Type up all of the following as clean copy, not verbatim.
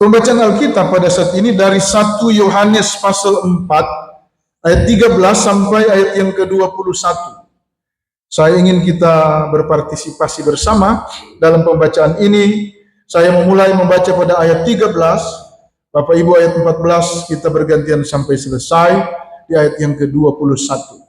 Pembacaan Alkitab pada saat ini dari 1 Yohanes pasal 4 ayat 13 sampai ayat yang ke-21. Saya ingin kita berpartisipasi bersama dalam pembacaan ini. Saya memulai membaca pada ayat 13, Bapak Ibu ayat 14, kita bergantian sampai selesai di ayat yang ke-21.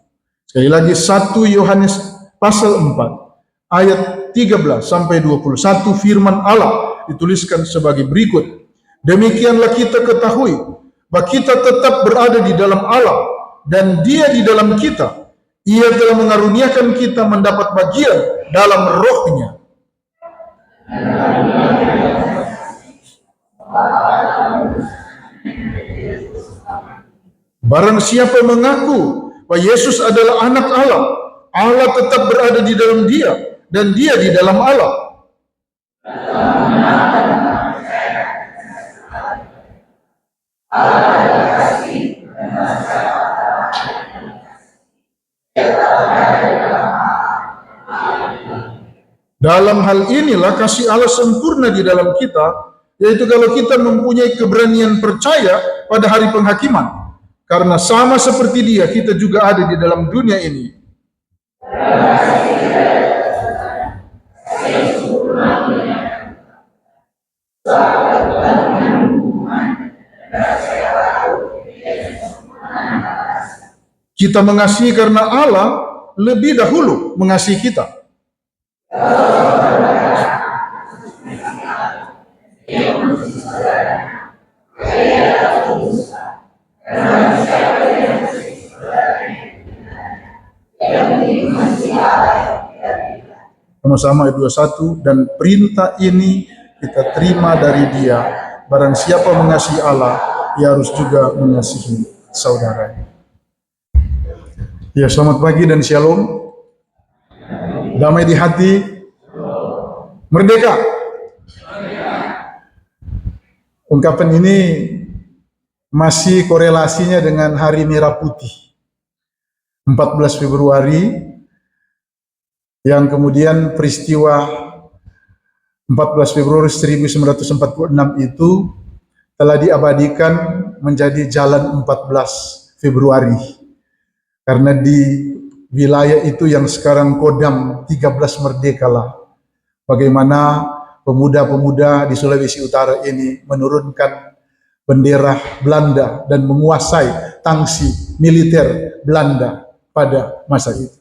Sekali lagi 1 Yohanes pasal 4 ayat 13 sampai 21, firman Allah dituliskan sebagai berikut. Demikianlah kita ketahui bahwa kita tetap berada di dalam Allah dan Dia di dalam kita. Ia telah mengaruniakan kita mendapat bagian dalam Roh-Nya. Barang siapa mengaku bahwa Yesus adalah anak Allah, Allah tetap berada di dalam Dia dan Dia di dalam Allah. Dalam hal inilah kasih Allah sempurna di dalam kita, yaitu kalau kita mempunyai keberanian percaya pada hari penghakiman. Karena sama seperti Dia, kita juga ada di dalam dunia ini. Kita mengasihi karena Allah lebih dahulu mengasihi kita. Sama-sama ayat 21, dan perintah ini kita terima dari Dia, barang siapa mengasihi Allah, ia harus juga mengasihi saudaranya. Ya, selamat pagi dan shalom. Damai di hati, merdeka. Ungkapan ini masih korelasinya dengan Hari Merah Putih 14 Februari, yang kemudian peristiwa 14 Februari 1946 itu telah diabadikan menjadi Jalan 14 Februari. Karena di wilayah itu yang sekarang Kodam 13 Merdeka lah, bagaimana pemuda-pemuda di Sulawesi Utara ini menurunkan bendera Belanda dan menguasai tangsi militer Belanda pada masa itu.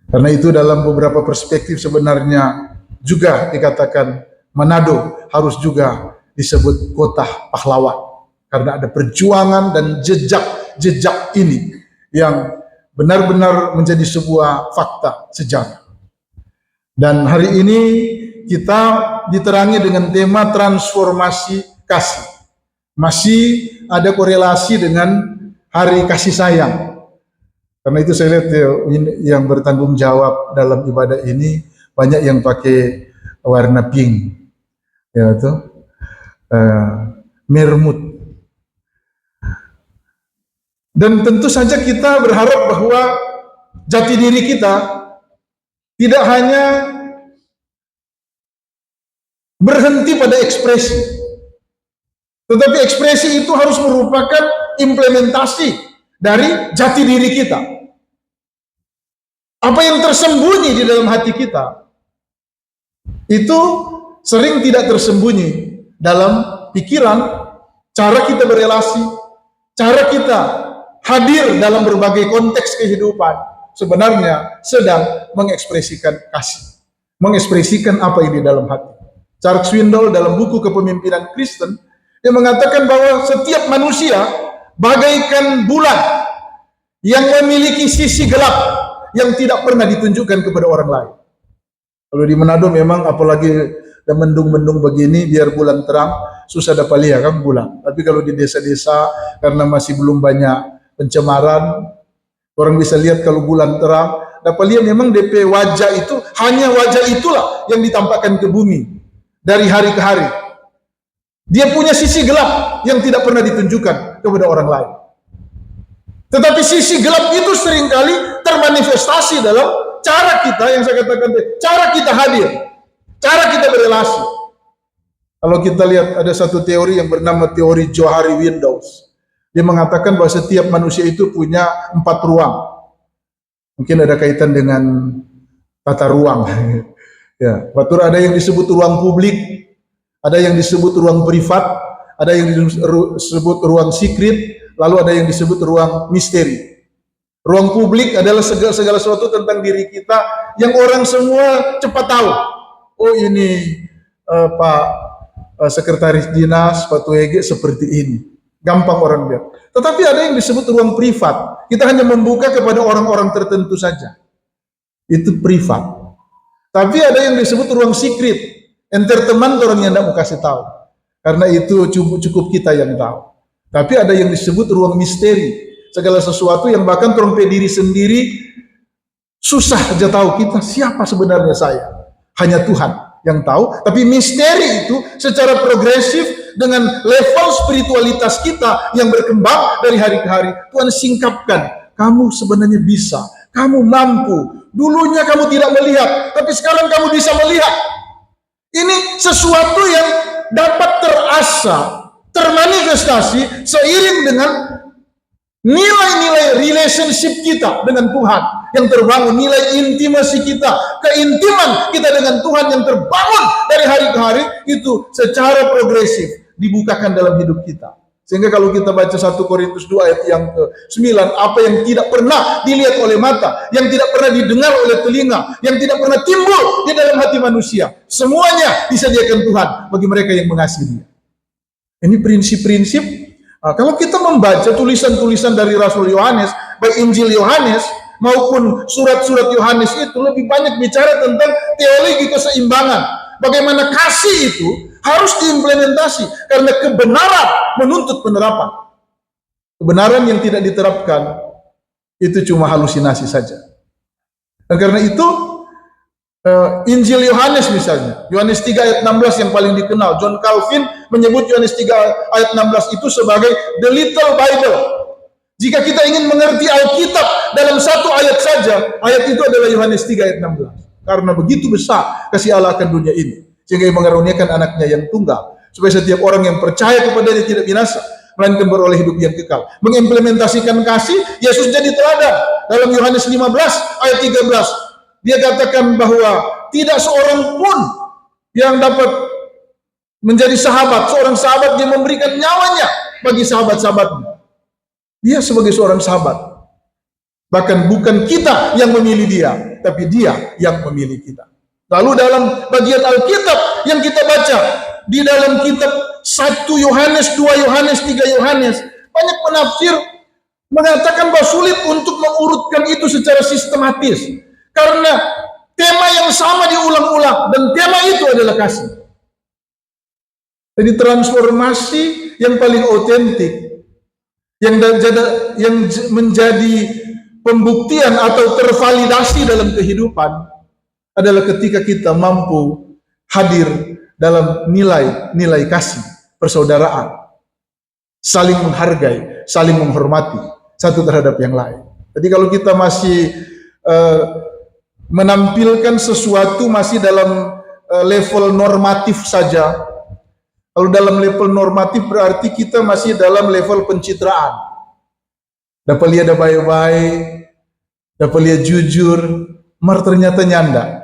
Karena itu dalam beberapa perspektif sebenarnya juga dikatakan Manado harus juga disebut kota pahlawan. Karena ada perjuangan dan jejak-jejak ini yang benar-benar menjadi sebuah fakta sejarah. Dan hari ini kita diterangi dengan tema transformasi kasih. Masih ada korelasi dengan hari kasih sayang. Karena itu saya lihat yang bertanggung jawab dalam ibadah ini banyak yang pakai warna pink, yaitu mermut. Dan tentu saja kita berharap bahwa jati diri kita tidak hanya berhenti pada ekspresi, tetapi ekspresi itu harus merupakan implementasi dari jati diri kita. Apa yang tersembunyi di dalam hati kita itu sering tidak tersembunyi dalam pikiran, cara kita berelasi, cara kita hadir dalam berbagai konteks kehidupan, sebenarnya sedang mengekspresikan kasih, mengekspresikan apa yang di dalam hati. Charles Swindoll dalam buku Kepemimpinan Kristen, dia mengatakan bahwa setiap manusia bagaikan bulan yang memiliki sisi gelap yang tidak pernah ditunjukkan kepada orang lain. Kalau di Manado memang apalagi mendung-mendung begini, biar bulan terang, susah dapat lihat kan bulan. Tapi kalau di desa-desa karena masih belum banyak pencemaran, orang bisa lihat kalau bulan terang, dapat lihat memang DP wajah itu, hanya wajah itulah yang ditampakkan ke bumi dari hari ke hari. Dia punya sisi gelap yang tidak pernah ditunjukkan kepada orang lain. Tetapi sisi gelap itu seringkali termanifestasi dalam cara kita, yang saya katakan, cara kita hadir, cara kita berelasi. Kalau kita lihat ada satu teori yang bernama teori Johari Windows. Dia mengatakan bahwa setiap manusia itu punya 4 ruang. Mungkin ada kaitan dengan tata ruang. Ya, betul, ada yang disebut ruang publik, ada yang disebut ruang privat, ada yang disebut ruang secret, lalu ada yang disebut ruang misteri. Ruang publik adalah segala sesuatu tentang diri kita yang orang semua cepat tahu. Oh, ini Pak Sekretaris Dinas Pak Tuege seperti ini. Gampang orang lihat. Tetapi ada yang disebut ruang privat. Kita hanya membuka kepada orang-orang tertentu saja. Itu privat. Tapi ada yang disebut ruang secret. Entertainment orang yang tidak mau kasih tahu. Karena itu cukup kita yang tahu. Tapi ada yang disebut ruang misteri. Segala sesuatu yang bahkan terompe diri sendiri susah aja tahu kita siapa sebenarnya saya. Hanya Tuhan yang tahu. Tapi misteri itu secara progresif dengan level spiritualitas kita yang berkembang dari hari ke hari, Tuhan singkapkan. Kamu sebenarnya bisa. Kamu mampu. Dulunya kamu tidak melihat, tapi sekarang kamu bisa melihat. Ini sesuatu yang dapat terasa, termanifestasi seiring dengan nilai-nilai relationship kita dengan Tuhan yang terbangun, nilai intimasi kita, keintiman kita dengan Tuhan yang terbangun dari hari ke hari, itu secara progresif dibukakan dalam hidup kita. Sehingga kalau kita baca 1 Korintus 2 ayat yang ke-9, apa yang tidak pernah dilihat oleh mata, yang tidak pernah didengar oleh telinga, yang tidak pernah timbul di dalam hati manusia, semuanya disediakan Tuhan bagi mereka yang mengasihi Dia. Ini prinsip-prinsip. Kalau kita membaca tulisan-tulisan dari Rasul Yohanes, baik Injil Yohanes maupun surat-surat Yohanes, itu lebih banyak bicara tentang teologi keseimbangan. Bagaimana kasih itu harus diimplementasi, karena kebenaran menuntut penerapan. Kebenaran yang tidak diterapkan itu cuma halusinasi saja. Dan karena itu Injil Yohanes misalnya, Yohanes 3 ayat 16 yang paling dikenal. John Calvin menyebut Yohanes 3 ayat 16 itu sebagai the little Bible. Jika kita ingin mengerti Alkitab dalam satu ayat saja, ayat itu adalah Yohanes 3 ayat 16. Karena begitu besar kasih Allah akan dunia ini, sehingga Ia mengaruniakan anaknya yang tunggal, supaya setiap orang yang percaya kepada-Nya tidak binasa, melainkan beroleh hidup yang kekal. Mengimplementasikan kasih, Yesus jadi teladan. Dalam Yohanes 15 ayat 13, Dia katakan bahwa tidak seorang pun yang dapat menjadi sahabat, seorang sahabat yang memberikan nyawanya bagi sahabat-sahabatnya. Dia sebagai seorang sahabat. Bahkan bukan kita yang memilih Dia, tapi Dia yang memilih kita. Lalu dalam bagian Alkitab yang kita baca, di dalam kitab 1 Yohanes, 2 Yohanes, 3 Yohanes, banyak penafsir mengatakan bahwa sulit untuk mengurutkan itu secara sistematis. Karena tema yang sama diulang-ulang, dan tema itu adalah kasih. Jadi transformasi yang paling otentik, yang menjadi pembuktian atau tervalidasi dalam kehidupan, adalah ketika kita mampu hadir dalam nilai-nilai kasih, persaudaraan, saling menghargai, saling menghormati satu terhadap yang lain. Jadi kalau kita masih menampilkan sesuatu masih dalam level normatif saja, kalau dalam level normatif berarti kita masih dalam level pencitraan. Dapat lihat ada baik-baik, dapat lihat jujur, mar ternyata nyanda.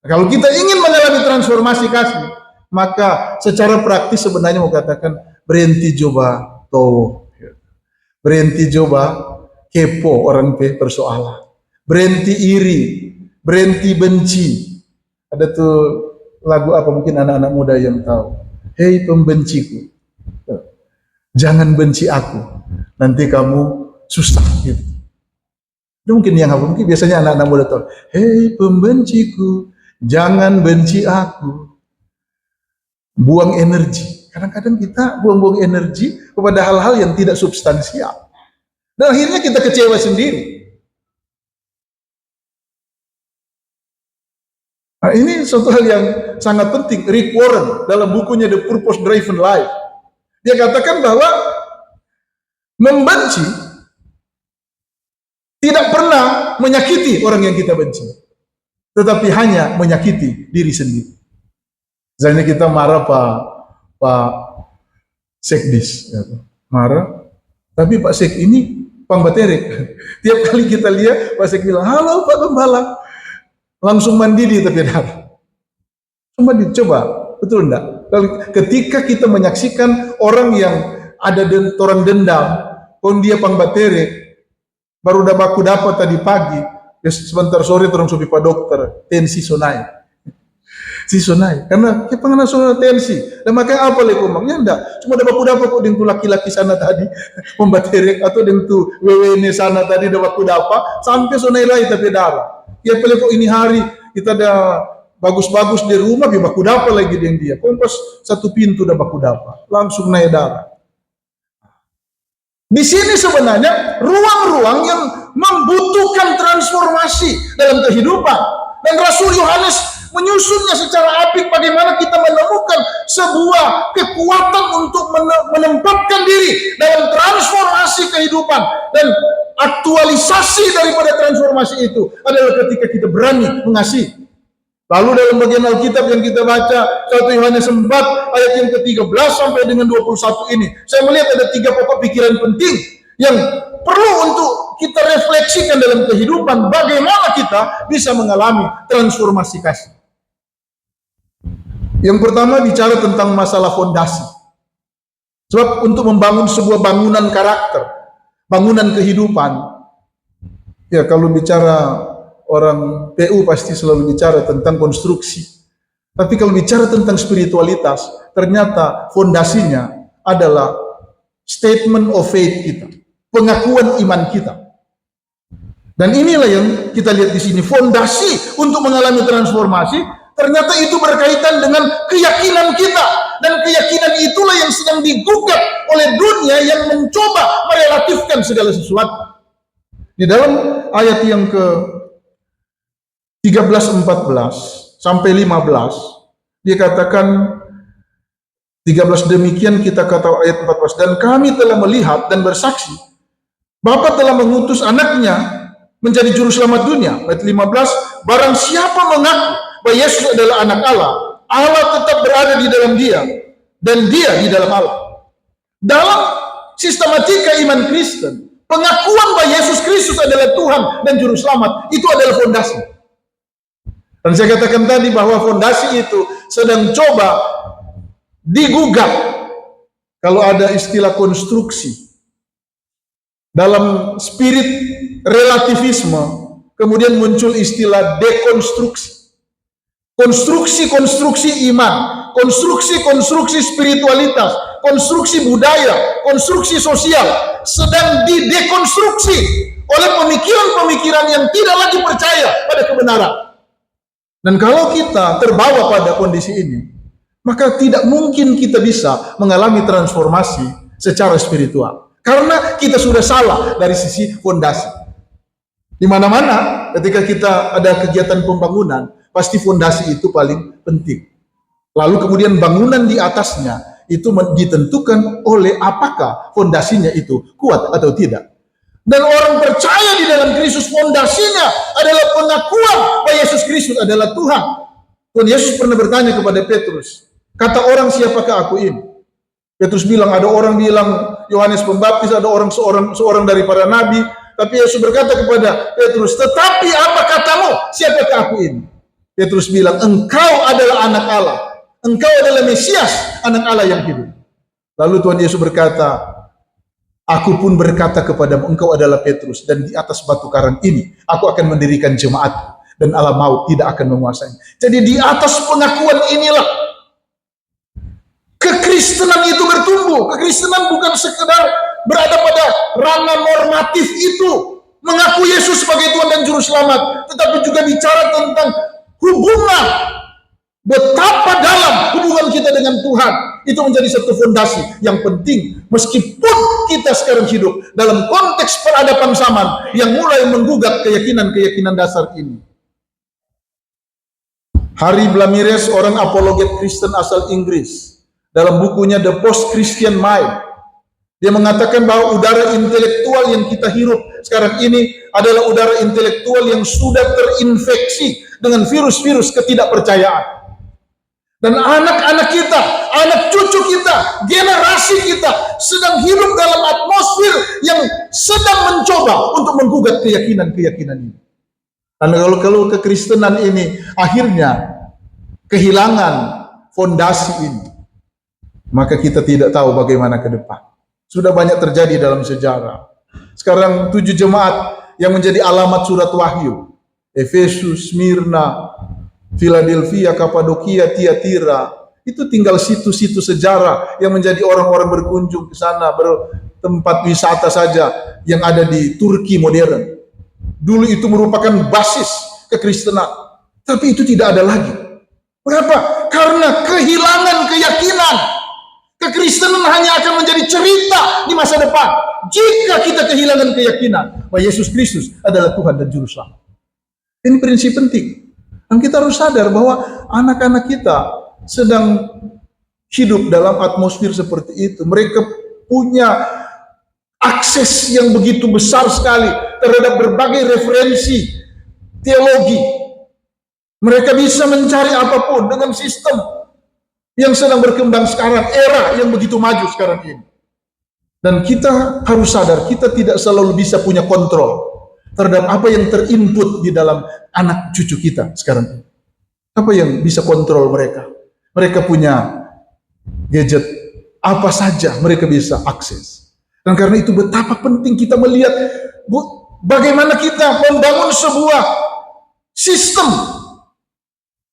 Kalau kita ingin mengalami transformasi kasih, maka secara praktis sebenarnya mau katakan berhenti coba toh, berhenti coba kepo orang persoalan, berhenti iri, berhenti benci. Ada tuh lagu apa, mungkin anak-anak muda yang tahu. Hei pembenciku, jangan benci aku, nanti kamu susah gitu. Itu mungkin yang apa, mungkin biasanya anak-anak muda tahu. Hei pembenciku, jangan benci aku. Buang energi. Kadang-kadang kita buang-buang energi kepada hal-hal yang tidak substansial. Dan akhirnya kita kecewa sendiri. Nah, ini suatu hal yang sangat penting. Rick Warren dalam bukunya The Purpose Driven Life, dia katakan bahwa membenci tidak pernah menyakiti orang yang kita benci, tetapi hanya menyakiti diri sendiri. Misalnya kita marah Pak Pak Sekdis, marah. Tapi Pak Sek ini pangbaterek. Tiap kali kita lihat Pak Sek bilang, halo Pak Gembala, langsung mandiri tapi darah. Cuma dicoba, betul enggak? Ketika kita menyaksikan orang yang ada orang dendam, kon dia pangbaterek, baru udah baku dapat tadi pagi, ya sebentar sore terus sopi Pak Dokter, tensi sonai. Si sonai, karena kita pengen nasional tensi. Dan makanya apa lagi ngomongnya enggak? Cuma ada baku dapat kok dengan laki-laki sana tadi pembaterek atau dengan tu WWN sana tadi ada baku dapat sampai sonai lagi tapi darah. Ya pilih kok ini hari kita ada bagus-bagus di rumah, biar baku dapat lagi dengan dia. Kompas satu pintu udah baku dapat, langsung naik darah. Di sini sebenarnya ruang-ruang yang membutuhkan transformasi dalam kehidupan. Dan Rasul Yohanes menyusunnya secara apik bagaimana kita menemukan sebuah kekuatan untuk menempatkan diri dalam transformasi kehidupan. Dan aktualisasi daripada transformasi itu adalah ketika kita berani mengasihi. Lalu dalam bagian Alkitab yang kita baca 1 Yohanes 4 ayat yang ke-13 sampai dengan 21 ini, saya melihat ada 3 pokok pikiran penting yang perlu untuk kita refleksikan dalam kehidupan, bagaimana kita bisa mengalami transformasi kasih. Yang pertama bicara tentang masalah fondasi. Sebab untuk membangun sebuah bangunan karakter, bangunan kehidupan, ya kalau bicara orang PU pasti selalu bicara tentang konstruksi. Tapi kalau bicara tentang spiritualitas, ternyata fondasinya adalah statement of faith kita, pengakuan iman kita. Dan inilah yang kita lihat di sini, fondasi untuk mengalami transformasi, ternyata itu berkaitan dengan keyakinan kita. Dan keyakinan itulah yang sedang digugat oleh dunia yang mencoba merelatifkan segala sesuatu. Di dalam ayat yang ke 13, 14 sampai 15 dia katakan 13 demikian kita kata ayat 14, dan kami telah melihat dan bersaksi Bapa telah mengutus anaknya menjadi juru selamat dunia. Ayat 15, barang siapa mengaku bahwa Yesus adalah anak Allah, Allah tetap berada di dalam dia dan dia di dalam Allah. Dalam sistematika iman Kristen, pengakuan bahwa Yesus Kristus adalah Tuhan dan juru selamat itu adalah fondasi. Dan saya katakan tadi bahwa fondasi itu sedang coba digugat. Kalau ada istilah konstruksi dalam spirit relativisme, kemudian muncul istilah dekonstruksi. Konstruksi-konstruksi iman, konstruksi-konstruksi spiritualitas, konstruksi budaya, konstruksi sosial sedang didekonstruksi oleh pemikiran-pemikiran yang tidak lagi percaya pada kebenaran. Dan kalau kita terbawa pada kondisi ini, maka tidak mungkin kita bisa mengalami transformasi secara spiritual. Karena kita sudah salah dari sisi fondasi. Di mana-mana ketika kita ada kegiatan pembangunan, pasti fondasi itu paling penting. Lalu kemudian bangunan di atasnya itu ditentukan oleh apakah fondasinya itu kuat atau tidak. Dan orang percaya di dalam Kristus, fondasinya adalah pengakuan bahwa Yesus Kristus adalah Tuhan. Tuhan Yesus pernah bertanya kepada Petrus, kata orang siapakah aku ini? Petrus bilang, ada orang bilang Yohanes Pembaptis, ada orang seorang dari para nabi. Tapi Yesus berkata kepada Petrus, tetapi apa katamu? Siapakah aku ini? Petrus bilang, engkau adalah anak Allah. Engkau adalah Mesias, anak Allah yang hidup. Lalu Tuhan Yesus berkata, aku pun berkata kepadamu, engkau adalah Petrus, dan di atas batu karang ini aku akan mendirikan jemaat, dan alam maut tidak akan menguasainya. Jadi di atas pengakuan inilah kekristenan itu bertumbuh. Kekristenan bukan sekedar berada pada ranah normatif itu, mengaku Yesus sebagai Tuhan dan Juru Selamat, tetapi juga bicara tentang hubungan, betapa dalam hubungan kita dengan Tuhan. Itu menjadi satu fondasi yang penting, meskipun kita sekarang hidup dalam konteks peradaban zaman yang mulai menggugat keyakinan-keyakinan dasar ini. Harry Blamires, orang apologet Kristen asal Inggris, dalam bukunya The Post-Christian Mind, dia mengatakan bahwa udara intelektual yang kita hirup sekarang ini adalah udara intelektual yang sudah terinfeksi dengan virus-virus ketidakpercayaan. Dan anak-anak kita, anak cucu kita, generasi kita sedang hidup dalam atmosfer yang sedang mencoba untuk menggugat keyakinan-keyakinan ini. Dan kalau kekristenan ini akhirnya kehilangan fondasi ini, maka kita tidak tahu bagaimana ke depan. Sudah banyak terjadi dalam sejarah. Sekarang 7 jemaat yang menjadi alamat surat Wahyu, Efesus, Smyrna, Philadelphia, Kapadokia, Tiatira, itu tinggal situs-situs sejarah yang menjadi orang-orang berkunjung ke sana, bertempat wisata saja yang ada di Turki modern. Dulu itu merupakan basis kekristenan, tapi itu tidak ada lagi. Kenapa? Karena kehilangan keyakinan. Kekristenan hanya akan menjadi cerita di masa depan jika kita kehilangan keyakinan bahwa Yesus Kristus adalah Tuhan dan Juru Selamat. Ini prinsip penting. Dan kita harus sadar bahwa anak-anak kita sedang hidup dalam atmosfer seperti itu. Mereka punya akses yang begitu besar sekali terhadap berbagai referensi teologi. Mereka bisa mencari apapun dengan sistem yang sedang berkembang sekarang, era yang begitu maju sekarang ini. Dan kita harus sadar, kita tidak selalu bisa punya kontrol terhadap apa yang terinput di dalam anak cucu kita sekarang ini. Apa yang bisa kontrol mereka? Mereka punya gadget, apa saja mereka bisa akses. Dan karena itu betapa penting kita melihat bagaimana kita membangun sebuah sistem.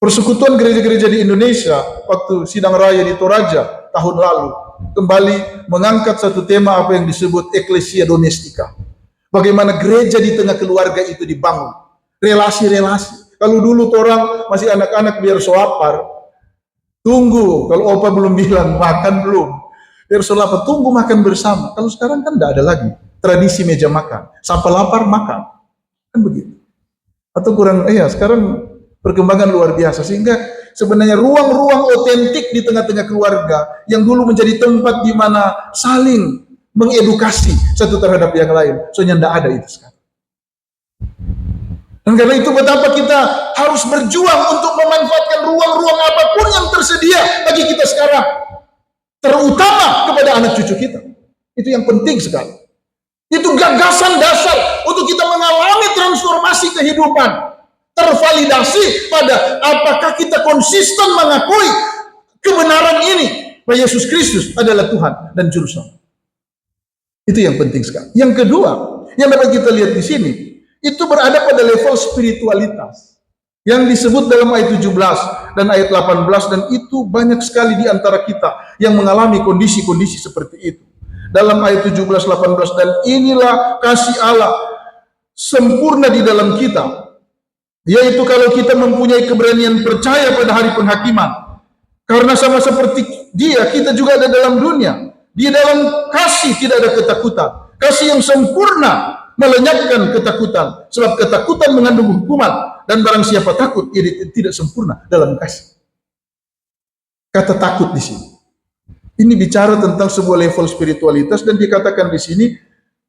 Persekutuan gereja-gereja di Indonesia waktu sidang raya di Toraja tahun lalu kembali mengangkat satu tema apa yang disebut eklesia domestika. Bagaimana gereja di tengah keluarga itu dibangun. Relasi-relasi. Kalau dulu orang masih anak-anak biar soapar, tunggu. Kalau opa belum bilang makan belum, biar soapar, tunggu makan bersama. Kalau sekarang kan tidak ada lagi tradisi meja makan. Sampai lapar makan. Kan begitu. Atau kurang, sekarang perkembangan luar biasa. Sehingga sebenarnya ruang-ruang otentik di tengah-tengah keluarga yang dulu menjadi tempat di mana saling mengedukasi satu terhadap yang lain, soalnya tidak ada itu sekarang. Dan karena itu betapa kita harus berjuang untuk memanfaatkan ruang-ruang apapun yang tersedia bagi kita sekarang, terutama kepada anak cucu kita. Itu yang penting sekali. Itu gagasan dasar untuk kita mengalami transformasi kehidupan, tervalidasi pada apakah kita konsisten mengakui kebenaran ini bahwa Yesus Kristus adalah Tuhan dan Juru Selamat. Itu yang penting sekali. Yang kedua, yang dapat kita lihat di sini, itu berada pada level spiritualitas yang disebut dalam ayat 17 dan ayat 18, dan itu banyak sekali di antara kita yang mengalami kondisi-kondisi seperti itu. Dalam ayat 17, 18, dan inilah kasih Allah sempurna di dalam kita, yaitu kalau kita mempunyai keberanian percaya pada hari penghakiman. Karena sama seperti Dia, kita juga ada dalam dunia. Di dalam kasih tidak ada ketakutan. Kasih yang sempurna melenyapkan ketakutan. Sebab ketakutan mengandung hukuman. Dan barang siapa takut, ia tidak sempurna dalam kasih. Kata takut di sini. Ini bicara tentang sebuah level spiritualitas, dan dikatakan di sini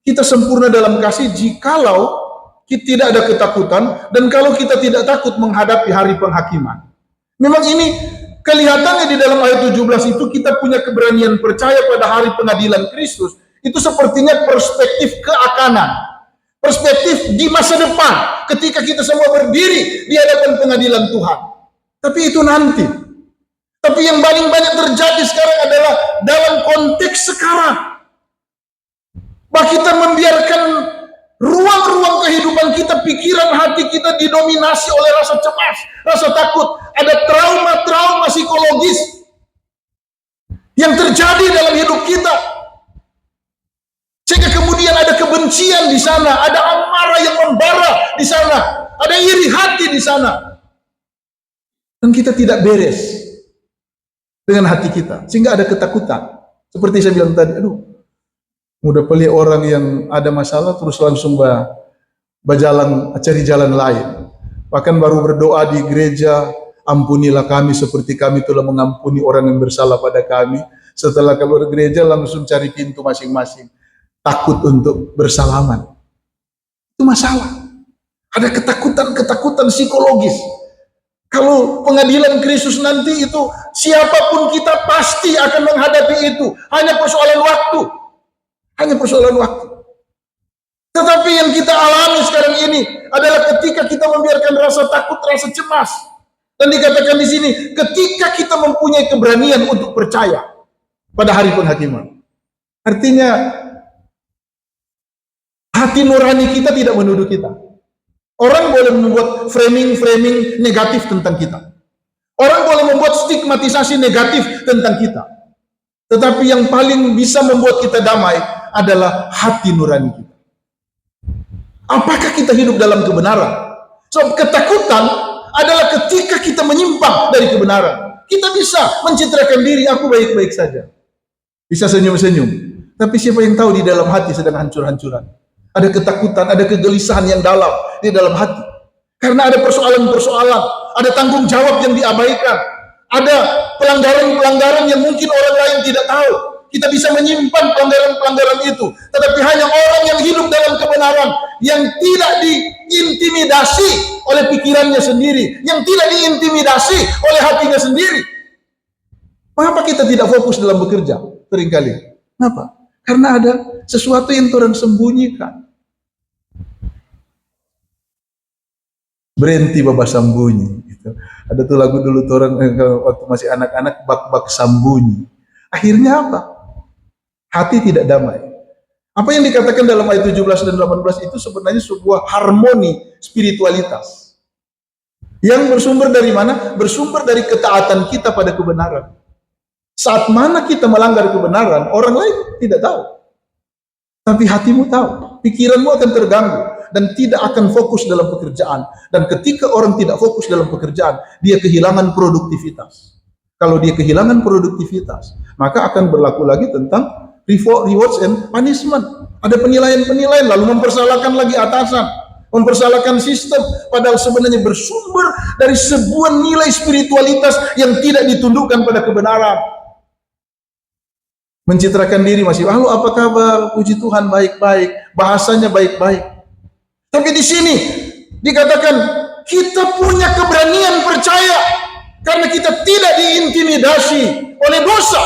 kita sempurna dalam kasih jikalau kita tidak ada ketakutan, dan kalau kita tidak takut menghadapi hari penghakiman. Memang ini kelihatannya di dalam ayat 17 itu kita punya keberanian percaya pada hari pengadilan Kristus. Itu sepertinya perspektif keakanan, perspektif di masa depan ketika kita semua berdiri di hadapan pengadilan Tuhan. Tapi itu nanti. Tapi yang paling banyak terjadi sekarang adalah dalam konteks sekarang. Bahwa kita membiarkan ruang-ruang kehidupan kita, pikiran hati kita didominasi oleh rasa cemas, rasa takut. Ada trauma-trauma psikologis yang terjadi dalam hidup kita. Sehingga kemudian ada kebencian di sana, ada amarah yang membara di sana, ada iri hati di sana. Dan kita tidak beres dengan hati kita, sehingga ada ketakutan. Seperti saya bilang tadi, mudah pilih orang yang ada masalah terus langsung cari jalan lain. Bahkan baru berdoa di gereja, ampunilah kami seperti kami telah mengampuni orang yang bersalah pada kami. Setelah keluar gereja langsung cari pintu masing-masing, takut untuk bersalaman. Itu masalah. Ada ketakutan-ketakutan psikologis. Kalau pengadilan Kristus nanti itu, siapapun kita pasti akan menghadapi itu. Hanya persoalan waktu. Hanya persoalan waktu. Tetapi yang kita alami sekarang ini adalah ketika kita membiarkan rasa takut, rasa cemas. Dan dikatakan di sini, ketika kita mempunyai keberanian untuk percaya pada hari penghakiman. Artinya, hati nurani kita tidak menuduh kita. Orang boleh membuat framing-framing negatif tentang kita. Orang boleh membuat stigmatisasi negatif tentang kita. Tetapi yang paling bisa membuat kita damai adalah hati nurani kita. Apakah kita hidup dalam kebenaran? So, ketakutan adalah ketika kita menyimpang dari kebenaran. Kita bisa mencitrakan diri, aku baik-baik saja. Bisa senyum-senyum. Tapi siapa yang tahu di dalam hati sedang hancur-hancuran. Ada ketakutan, ada kegelisahan yang dalam di dalam hati. Karena ada persoalan-persoalan, ada tanggung jawab yang diabaikan. Ada pelanggaran-pelanggaran yang mungkin orang lain tidak tahu. Kita bisa menyimpan pelanggaran-pelanggaran itu. Tetapi hanya orang yang hidup dalam kebenaran, yang tidak diintimidasi oleh pikirannya sendiri, yang tidak diintimidasi oleh hatinya sendiri. Mengapa kita tidak fokus dalam bekerja? Seringkali. Kenapa? Karena ada sesuatu yang orang sembunyikan. Berhenti babak sambunyi. Gitu. Ada tuh lagu dulu orang waktu masih anak-anak, bak-bak sambunyi. Akhirnya apa? Hati tidak damai. Apa yang dikatakan dalam ayat 17 dan 18 itu sebenarnya sebuah harmoni spiritualitas. Yang bersumber dari mana? Bersumber dari ketaatan kita pada kebenaran. Saat mana kita melanggar kebenaran, orang lain tidak tahu. Tapi hatimu tahu. Pikiranmu akan terganggu dan tidak akan fokus dalam pekerjaan. Dan ketika orang tidak fokus dalam pekerjaan, dia kehilangan produktivitas. Kalau dia kehilangan produktivitas, maka akan berlaku lagi tentang rewards and punishment. Ada penilaian-penilaian, lalu mempersalahkan lagi atasan, mempersalahkan sistem, padahal sebenarnya bersumber dari sebuah nilai spiritualitas yang tidak ditundukkan pada kebenaran. Mencitrakan diri masih, halo apa kabar, puji Tuhan baik-baik, bahasanya baik-baik. Tapi di sini dikatakan kita punya keberanian percaya karena kita tidak diintimidasi oleh dosa.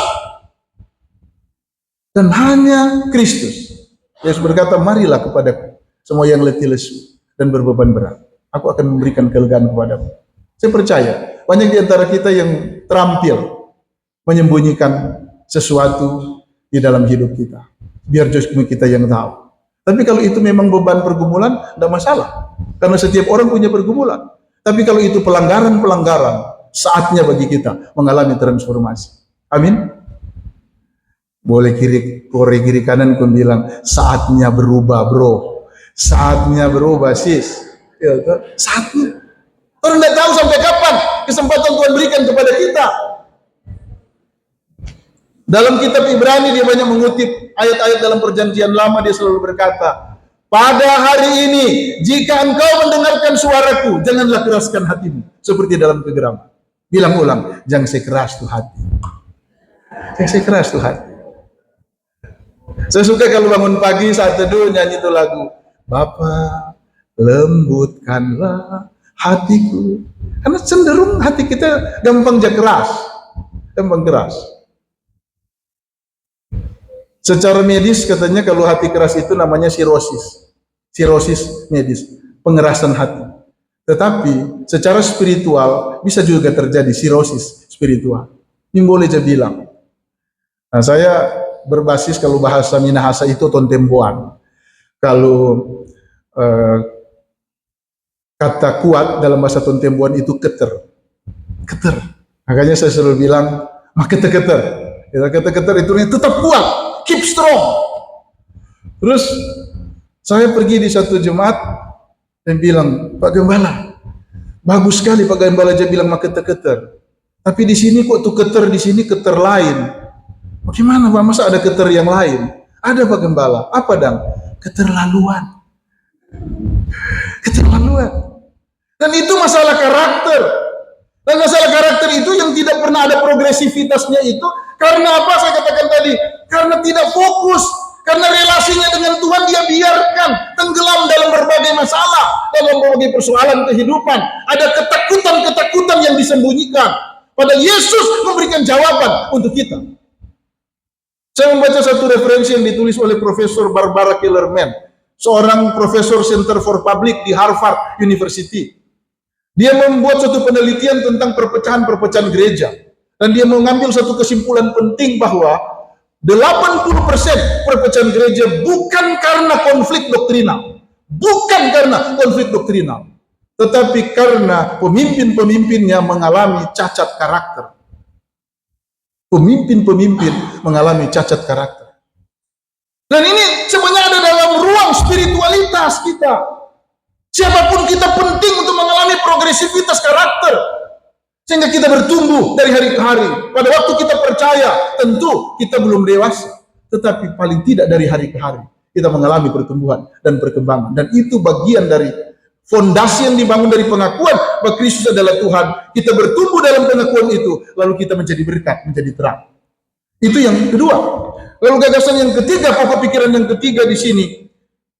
Dan hanya Kristus. Yesus berkata, marilah kepadaku semua yang letih lesu dan berbeban berat. Aku akan memberikan kelegaan kepadamu. Saya percaya banyak di antara kita yang terampil menyembunyikan sesuatu di dalam hidup kita. Biar justru kita yang tahu. Tapi kalau itu memang beban pergumulan, tidak masalah. Karena setiap orang punya pergumulan. Tapi kalau itu pelanggaran-pelanggaran, saatnya bagi kita mengalami transformasi. Amin. Boleh kiri kanan pun bilang, saatnya berubah bro. Saatnya berubah sis. Ya, saatnya. Orang tidak tahu sampai kapan kesempatan Tuhan berikan kepada kita. Dalam kitab Ibrani dia banyak mengutip ayat-ayat dalam perjanjian lama, dia selalu berkata, pada hari ini jika engkau mendengarkan suaraku, janganlah keraskan hatimu seperti dalam kegeraman. Bilang ulang, jangan sekeras tuh hati. Jangan sekeras tuh hati. Saya suka kalau bangun pagi saat teduh nyanyi itu lagu, Bapa lembutkanlah hatiku. Karena cenderung hati kita gampang keras. Gampang keras. Secara medis katanya kalau hati keras itu namanya sirosis. Sirosis medis, pengerasan hati. Tetapi secara spiritual bisa juga terjadi sirosis spiritual. Ini boleh saya bilang. Nah, saya berbasis kalau bahasa Minahasa itu tontemboan. Kalau kata kuat dalam bahasa tontemboan itu keter. Keter. Makanya saya selalu bilang, keter-keter. Keter-keter itu tetap kuat. Keep strong. Terus saya pergi di satu Jumat dan bilang, Pak Gembala, bagus sekali Pak Gembala aja bilang keter-keter. Tapi di sini kok tuh keter, di sini keter lain. Bagaimana Pak? Masa ada keter yang lain? Ada Pak Gembala. Apa dang? Keterlaluan. Keterlaluan. Dan itu masalah karakter. Dan masalah karakter itu yang tidak pernah ada progresivitasnya itu karena apa saya katakan tadi? Karena tidak fokus, Karena relasinya dengan Tuhan dia biarkan tenggelam dalam berbagai masalah, dalam berbagai persoalan kehidupan. Ada ketakutan-ketakutan yang disembunyikan. Padahal Yesus memberikan jawaban untuk kita. Saya membaca satu referensi yang ditulis oleh Profesor Barbara Kellerman, seorang profesor Center for Public di Harvard University. Dia membuat suatu penelitian tentang perpecahan-perpecahan gereja. Dan dia mengambil satu kesimpulan penting bahwa 80% perpecahan gereja bukan karena konflik doktrinal. Bukan karena konflik doktrinal. Tetapi karena pemimpin-pemimpinnya mengalami cacat karakter. Pemimpin-pemimpin mengalami cacat karakter. Dan ini sebenarnya ada dalam ruang spiritualitas kita. Siapapun kita penting untuk mengalami progresivitas karakter. Sehingga kita bertumbuh dari hari ke hari. Pada waktu kita percaya, tentu kita belum dewasa. Tetapi paling tidak dari hari ke hari, kita mengalami pertumbuhan dan perkembangan. Dan itu bagian dari fondasi yang dibangun dari pengakuan bahwa Kristus adalah Tuhan. Kita bertumbuh dalam pengakuan itu, lalu kita menjadi berkat, menjadi terang. Itu yang kedua. Lalu gagasan yang ketiga, pokok pikiran yang ketiga di sini,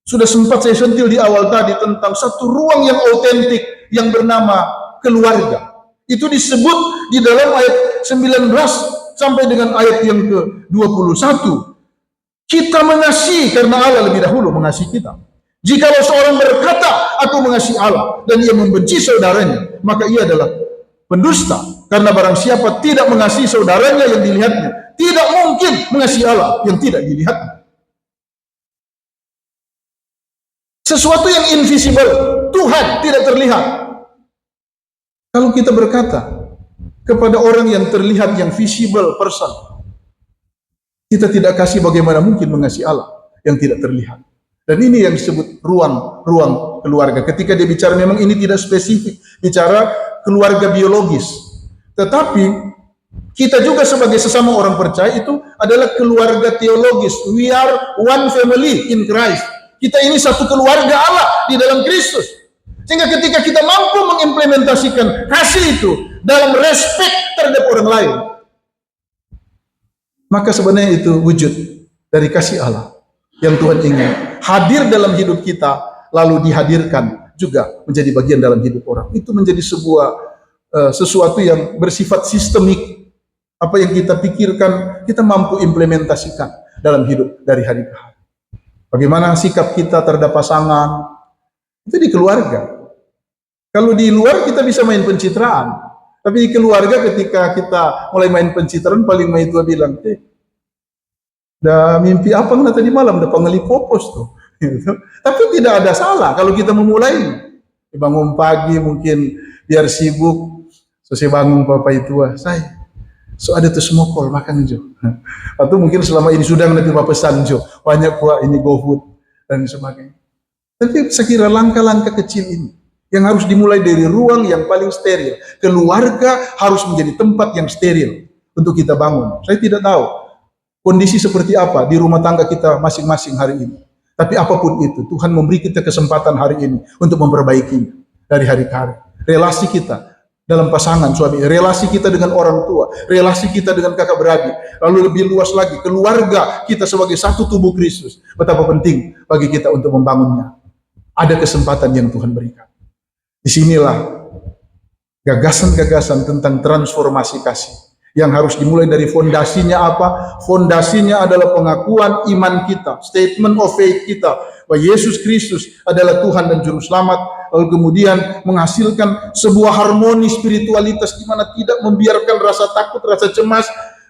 sudah sempat saya sentil di awal tadi tentang satu ruang yang autentik yang bernama keluarga. Itu disebut di dalam ayat 19 sampai dengan ayat yang ke-21. Kita mengasihi karena Allah lebih dahulu mengasihi kita. Jikalau seorang berkata, aku mengasihi Allah, dan ia membenci saudaranya, maka ia adalah pendusta. Karena barang siapa tidak mengasihi saudaranya yang dilihatnya, tidak mungkin mengasihi Allah yang tidak dilihatnya. Sesuatu yang invisible, Tuhan tidak terlihat. Kalau kita berkata kepada orang yang terlihat, yang visible person, kita tidak kasih, bagaimana mungkin mengasihi Allah yang tidak terlihat. Dan ini yang disebut ruang keluarga. Ketika dia bicara, memang ini tidak spesifik bicara keluarga biologis, tetapi kita juga sebagai sesama orang percaya itu adalah keluarga teologis. We are one family in Christ. Kita ini satu keluarga Allah di dalam Kristus. Sehingga ketika kita mampu mengimplementasikan kasih itu dalam respek terhadap orang lain, maka sebenarnya itu wujud dari kasih Allah yang Tuhan ingin hadir dalam hidup kita, lalu dihadirkan juga menjadi bagian dalam hidup orang. Itu menjadi sebuah sesuatu yang bersifat sistemik. Apa yang kita pikirkan, kita mampu implementasikan dalam hidup dari hari ke hari. Bagaimana sikap kita terhadap pasangan, itu di keluarga. Kalau di luar kita bisa main pencitraan, tapi di keluarga ketika kita mulai main pencitraan, paling main tua bilang, dah mimpi apa nggak tadi malam, dah panggil popos tuh. Gitu. Tapi tidak ada salah kalau kita memulai. Bangun pagi mungkin biar sibuk, selesai bangun papa itu, saya, so ada tuh smokol makan Jo. Atau mungkin selama ini sudah nanti bapak pesan Jo, banyak kuah ini GoFood dan sebagainya. Tapi saya kira langkah-langkah kecil ini yang harus dimulai dari ruang yang paling steril. Keluarga harus menjadi tempat yang steril untuk kita bangun. Saya tidak tahu kondisi seperti apa di rumah tangga kita masing-masing hari ini. Tapi apapun itu, Tuhan memberi kita kesempatan hari ini untuk memperbaikinya dari hari ke hari. Relasi kita dalam pasangan suami, relasi kita dengan orang tua, relasi kita dengan kakak beradik, lalu lebih luas lagi, keluarga kita sebagai satu tubuh Kristus. Betapa penting bagi kita untuk membangunnya. Ada kesempatan yang Tuhan berikan. Disinilah gagasan-gagasan tentang transformasi kasih yang harus dimulai dari fondasinya apa? Fondasinya adalah pengakuan iman kita, statement of faith kita bahwa Yesus Kristus adalah Tuhan dan Juru Selamat, lalu kemudian menghasilkan sebuah harmoni spiritualitas di mana tidak membiarkan rasa takut, rasa cemas,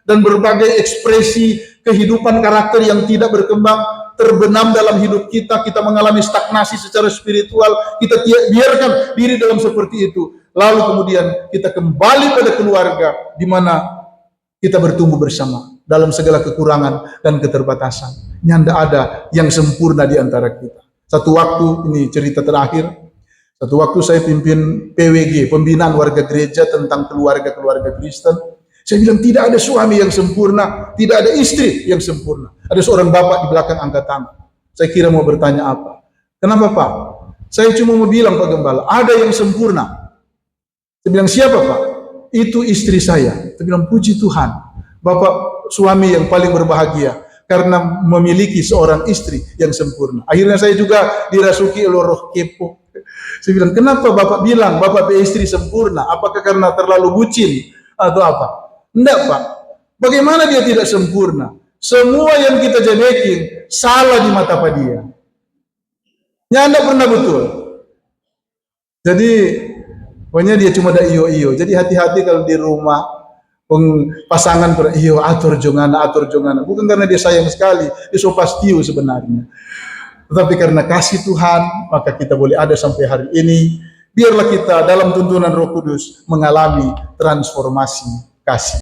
dan berbagai ekspresi kehidupan karakter yang tidak berkembang terbenam dalam hidup kita. Kita mengalami stagnasi secara spiritual, kita biarkan diri dalam seperti itu, lalu kemudian kita kembali pada keluarga di mana kita bertumbuh bersama dalam segala kekurangan dan keterbatasan. Nyanda ada yang sempurna di antara kita. Satu waktu, ini cerita terakhir, satu waktu saya pimpin PWG, pembinaan warga gereja tentang keluarga-keluarga Kristen. Saya bilang tidak ada suami yang sempurna, tidak ada istri yang sempurna. Ada seorang bapak di belakang angkat tangan. Saya kira mau bertanya apa? Kenapa Pak? Saya cuma mau bilang Pak Gembala, ada yang sempurna. Saya bilang siapa Pak? Itu istri saya. Saya bilang puji Tuhan, bapak suami yang paling berbahagia. karena memiliki seorang istri yang sempurna. Akhirnya saya juga dirasuki oleh roh kepo. Saya bilang, kenapa Bapak bilang Bapak punya istri sempurna? Apakah karena terlalu bucin atau apa? Enggak, Pak. Bagaimana dia tidak sempurna? Semua yang kita jenekin salah di mata Pak dia. Anda pernah betul. Jadi pokoknya dia cuma ada iyo-iyo. Jadi hati-hati kalau di rumah pasangan iyo atur jongana. Bukan karena dia sayang sekali, dia so pastiu sebenarnya. Tetapi karena kasih Tuhan, maka kita boleh ada sampai hari ini. Biarlah kita dalam tuntunan Roh Kudus mengalami transformasi kasih.